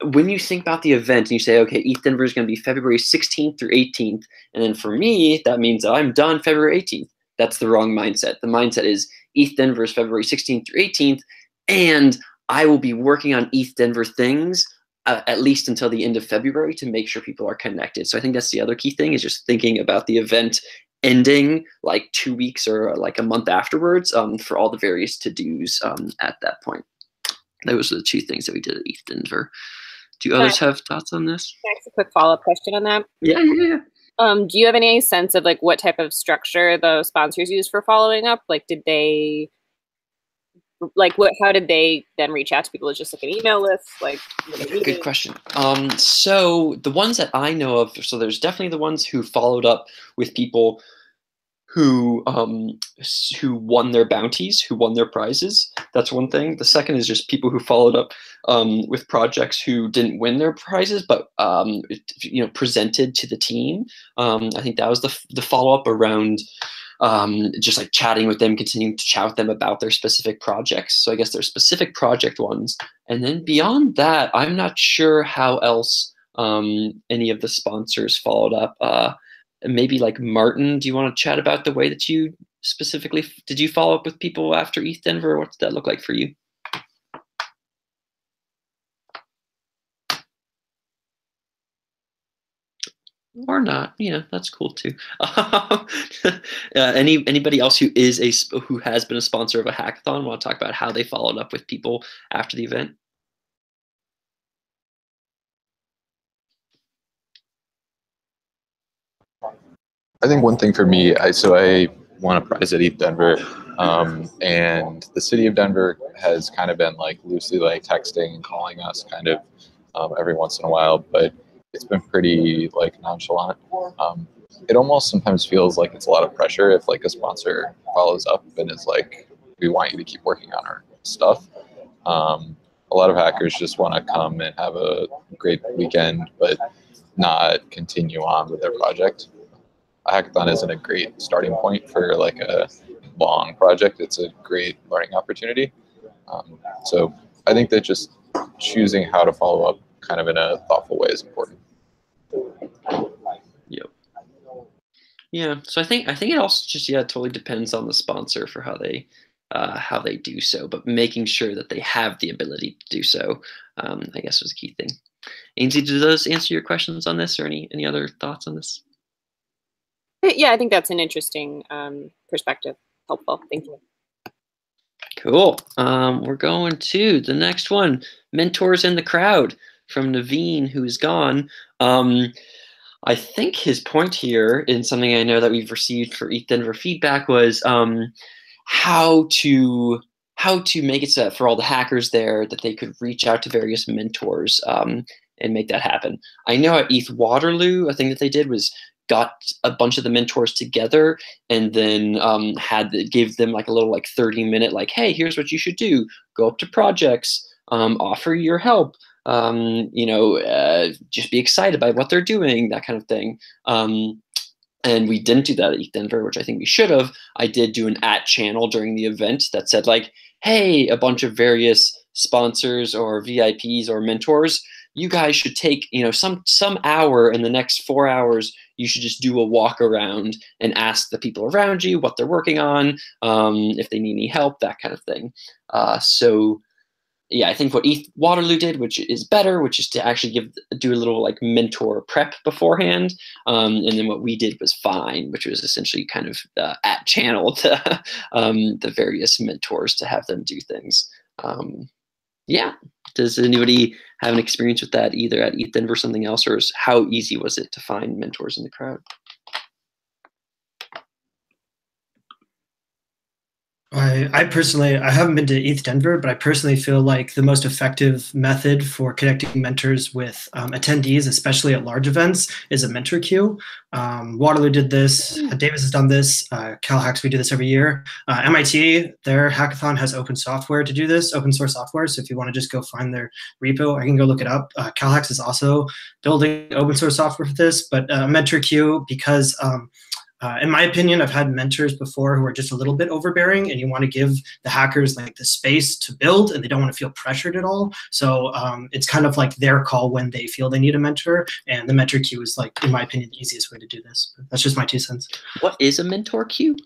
when you think about the event and you say, okay, ETH Denver is going to be February 16th through 18th. And then for me, that means I'm done February 18th. That's the wrong mindset. The mindset is ETH Denver is February 16th through 18th. And I will be working on ETH Denver things at least until the end of February to make sure people are connected. So I think that's the other key thing, is just thinking about the event ending like 2 weeks or like a month afterwards for all the various to-dos at that point. Those are the two things that we did at ETH Denver. Do others have thoughts on this? Can I ask a quick follow-up question on that? Yeah. Do you have any sense of like what type of structure the sponsors use for following up? Like, did they, how did they then reach out to people? Is just like an email list? Like, good question. So the ones that I know of, so there's definitely the ones who followed up with people who won their bounties, who won their prizes. That's one thing. The second is just people who followed up with projects who didn't win their prizes, but presented to the team. I think that was the follow up around just like chatting with them, continuing to chat with them about their specific projects. So I guess there's specific project ones, and then beyond that, I'm not sure how else any of the sponsors followed up. Maybe like Martin, do you want to chat about the way that you specifically, did you follow up with people after ETH Denver? What did that look like for you? Or not, that's cool too. Anybody else who has been a sponsor of a hackathon want to talk about how they followed up with people after the event? I think one thing for me, I won a prize at ETH Denver, and the city of Denver has kind of been like loosely like texting and calling us kind of every once in a while, but it's been pretty like nonchalant. it almost sometimes feels like it's a lot of pressure if like a sponsor follows up and is like, we want you to keep working on our stuff. A lot of hackers just want to come and have a great weekend, but not continue on with their project. A hackathon isn't a great starting point for like a long project. It's a great learning opportunity. So I think that just choosing how to follow up kind of in a thoughtful way is important. Yep. Yeah. So I think it also just totally depends on the sponsor for how they do so, but making sure that they have the ability to do so, I guess, was a key thing. Ainsley, do those answer your questions on this, or any other thoughts on this? Yeah, I think that's an interesting perspective. Helpful. Thank you. Cool. We're going to the next one. Mentors in the crowd from Naveen, who's gone. I think his point here, in something I know that we've received for ETHDenver feedback, was how to make it so that for all the hackers there that they could reach out to various mentors and make that happen. I know at ETH Waterloo, a thing that they did was got a bunch of the mentors together and then gave them like a little 30-minute hey, here's what you should do. Go up to projects, offer your help, just be excited by what they're doing, that kind of thing. And we didn't do that at ETHDenver, which I think we should have. I did do an @channel during the event that said hey, a bunch of various sponsors or VIPs or mentors, you guys should take some hour in the next 4 hours. You should just do a walk around and ask the people around you what they're working on, if they need any help, that kind of thing. So yeah, I think what ETH Waterloo did, which is better, which is to actually do a little mentor prep beforehand, and then what we did was fine, which was essentially kind of @channel to the various mentors to have them do things. Yeah, does anybody have an experience with that, either at ETHDenver or something else, or how easy was it to find mentors in the crowd? I personally, I haven't been to ETHDenver, but I personally feel like the most effective method for connecting mentors with attendees, especially at large events, is a mentor queue. Waterloo did this, Davis has done this, CalHacks, we do this every year. MIT, their hackathon has open software to do this, open source software. So if you want to just go find their repo, I can go look it up. CalHacks is also building open source software for this, but a mentor queue, because in my opinion, I've had mentors before who are just a little bit overbearing, and you want to give the hackers the space to build, and they don't want to feel pressured at all. So it's kind of their call when they feel they need a mentor, and the mentor queue is in my opinion, the easiest way to do this. That's just my 2 cents. What is a mentor queue?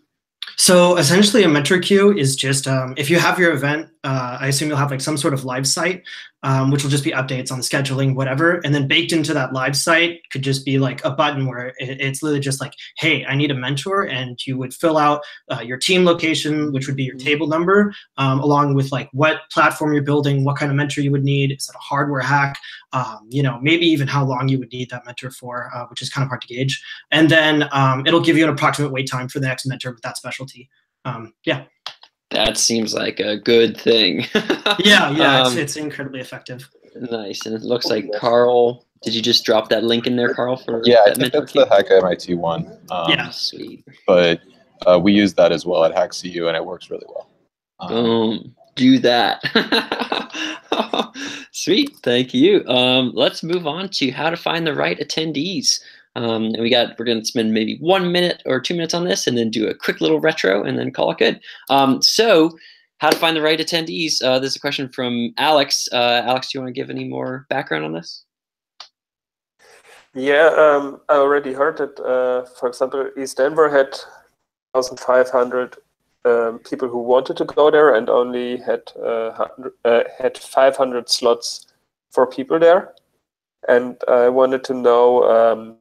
So essentially a mentor queue is just, if you have your event, I assume you'll have some sort of live site, which will just be updates on the scheduling, whatever. And then baked into that live site could just be a button where it's literally just hey, I need a mentor. And you would fill out your team location, which would be your table number, along with what platform you're building, what kind of mentor you would need. Is it a hardware hack? Maybe even how long you would need that mentor for, which is kind of hard to gauge. And then it'll give you an approximate wait time for the next mentor with that specialty. Yeah. That seems like a good thing. Yeah, it's incredibly effective. Nice, and it looks like Carl. Did you just drop that link in there, Carl? For yeah, that I think that's the Hack MIT one. Yeah, sweet. But we use that as well at HackCU, and it works really well. Boom, do that. Sweet, thank you. Let's move on to how to find the right attendees. And we're going to spend maybe 1 minute or 2 minutes on this, and then do a quick little retro, and then call it good. So, how to find the right attendees? This is a question from Alex. Alex, do you want to give any more background on this? Yeah, I already heard that. For example, ETHDenver had 1,500 people who wanted to go there, and only had 500 slots for people there. And I wanted to know.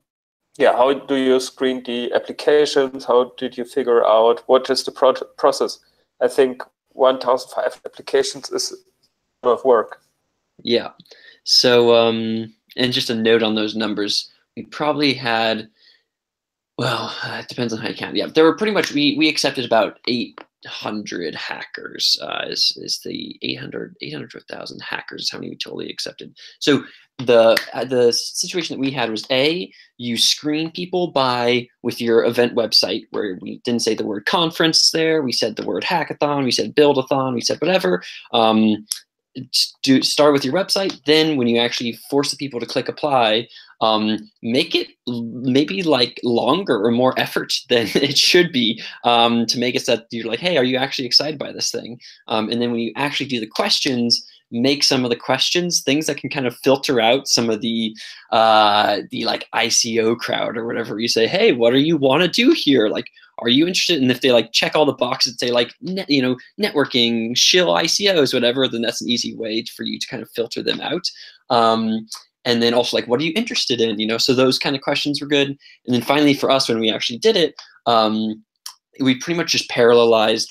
How do you screen the applications? How did you figure out what is the process? I think 1,500 applications is a lot of work. Yeah. So, and just a note on those numbers, we probably had, well, it depends on how you count. Yeah, there were pretty much, we accepted about 8 800 hackers is the 800 to 1,000 hackers is how many we totally accepted. So the situation that we had was you screen people with your event website, where we didn't say the word conference there, we said the word hackathon, we said build-a-thon, we said whatever. Start with your website. Then when you actually force the people to click apply, make it maybe like longer or more effort than it should be, to make it so that you're like, hey, are you actually excited by this thing? And then when you actually do the questions, make some of the questions things that can kind of filter out some of the like ICO crowd or whatever. You say, hey, what do you want to do here? Like, are you interested? And if they like check all the boxes, say like networking, shill ICOs, whatever, then that's an easy way for you to kind of filter them out. And then also like, what are you interested in? So those kind of questions were good. And then finally for us, when we actually did it, we pretty much just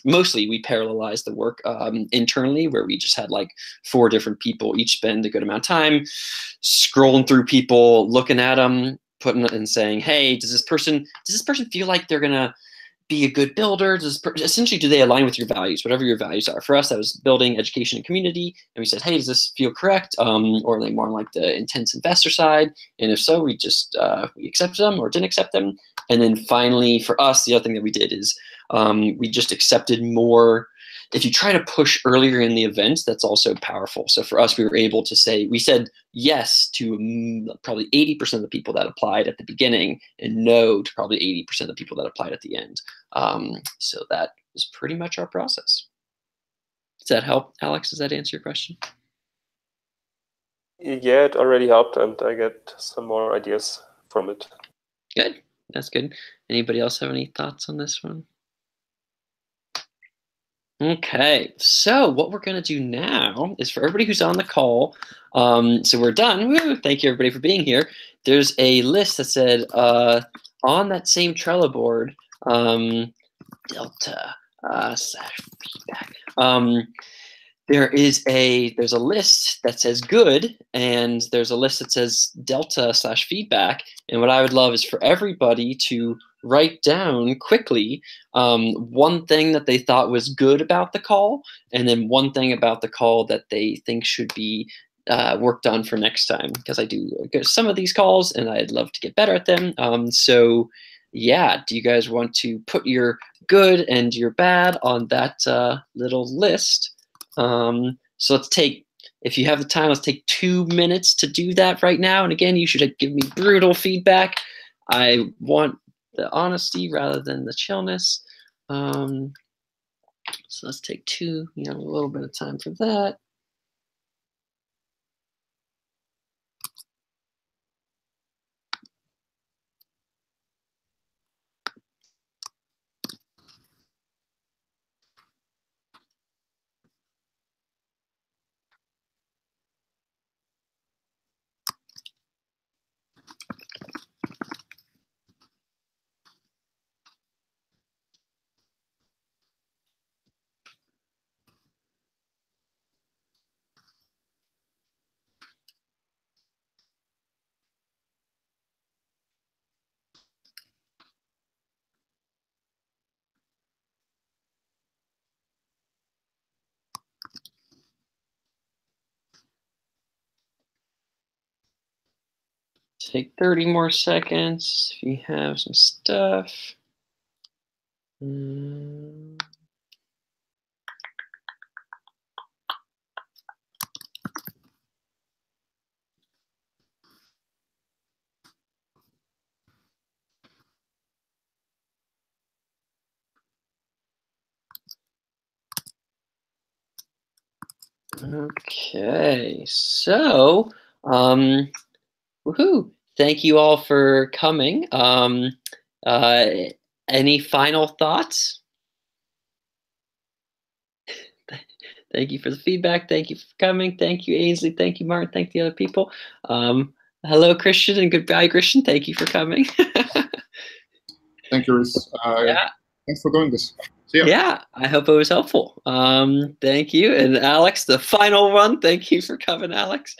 mostly we parallelized the work internally, where we just had like 4 different people each spend a good amount of time scrolling through people, looking at them, putting and saying, hey, does this person feel like they're gonna be a good builder? Essentially, do they align with your values, whatever your values are? For us, that was building, education, and community. And we said, hey, does this feel correct? Or are they more like the intense investor side? And if so, we just we accepted them or didn't accept them. And then finally, for us, the other thing that we did is we just accepted more. If you try to push earlier in the event, that's also powerful. So for us, we were able to say, we said yes to probably 80% of the people that applied at the beginning, and no to probably 80% of the people that applied at the end. So that was pretty much our process. Does that help, Alex? Does that answer your question? Yeah, it already helped, and I get some more ideas from it. Good. That's good. Anybody else have any thoughts on this one? Okay, so what we're going to do now is, for everybody who's on the call, so we're done. Woo, thank you, everybody, for being here. There's a list that said on that same Trello board, Delta /feedback. There's a list that says good, and there's a list that says Delta /feedback. And what I would love is for everybody to write down quickly one thing that they thought was good about the call, and then one thing about the call that they think should be worked on for next time, because I do some of these calls and I'd love to get better at them. So yeah, do you guys want to put your good and your bad on that little list? So let's take, if you have the time, let's take 2 minutes to do that right now. And again, you should give me brutal feedback. I want the honesty rather than the chillness. So let's take a little bit of time for that. Take 30 more seconds if you have some stuff. Okay, so woohoo! Thank you all for coming. Any final thoughts? Thank you for the feedback. Thank you for coming. Thank you, Ainsley. Thank you, Martin. Thank the other people. Hello, Christian, and goodbye, Christian. Thank you for coming. Thank you, Rhys. Yeah. Thanks for doing this. See ya. Yeah, I hope it was helpful. Thank you. And Alex, the final one. Thank you for coming, Alex.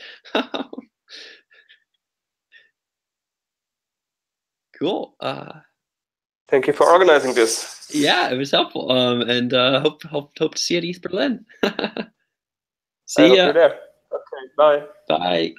Cool. Thank you for organizing this. Yeah, it was helpful. And hope to see you at East Berlin. I See hope ya. you're there. Okay, bye. Bye.